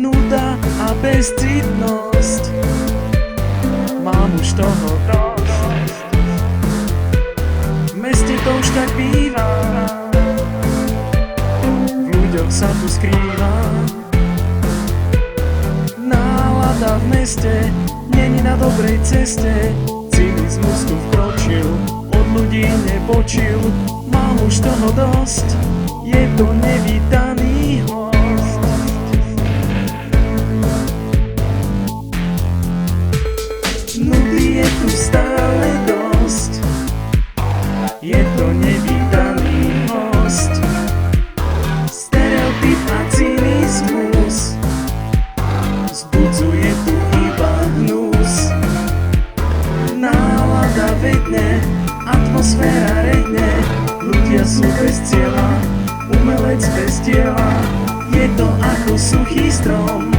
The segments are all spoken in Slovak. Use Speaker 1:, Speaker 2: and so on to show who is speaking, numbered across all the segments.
Speaker 1: Nuda a bezcitnosť, mám už toho dosť. V meste to už tak býva, v ľuďoch sa tu skrýva. Nálada v meste není na dobrej ceste, cynizmus tu vkročil, od ľudí nepočil. Mám už toho dosť, je to nevítaný host. Nudy je tu stále dosť, je to nevítaný host. Stereotyp a cynizmus, vzbudzuje tu iba hnus. Nálada vedne, atmosféra redne, ľudia sú bez cieľa, umelec bez diela. Je to ako suchý strom,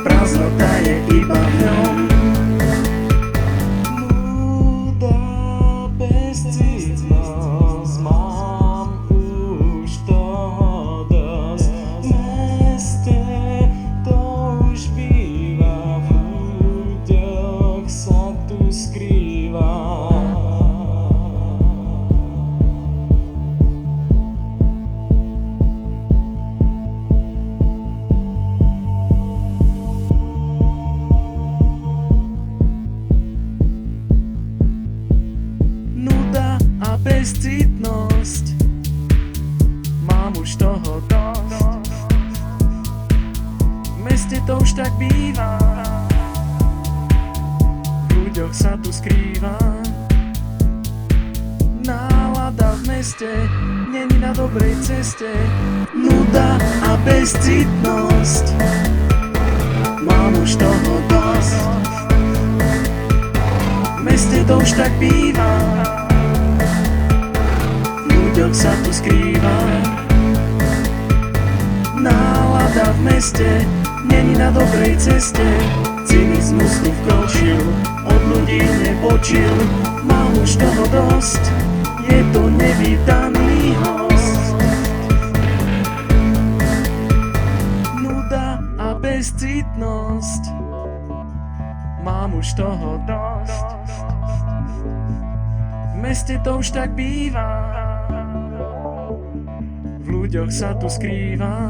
Speaker 1: prázdnota je iba v ňom. Nuda, bezcitnosť, mám už toho dosť. V meste to už býva, v ľuďoch sa tu skrýva. Bezcitnosť, mám už toho dosť. V meste to už tak býva, v ľuďoch sa tu skrýva. Nálada v meste není na dobrej ceste. Nuda a bezcitnosť, mám už toho dosť. V meste to už tak býva, v ľuďoch sa tu skrýva. Nálada v meste není na dobrej ceste, cynizmus tu vkročil, od ľudí nepočil. Mám už toho dosť, je to nevítaný host. Nuda a bezcitnosť, mám už toho dosť. V meste to už tak býva, v ľuďoch sa tu skrýva.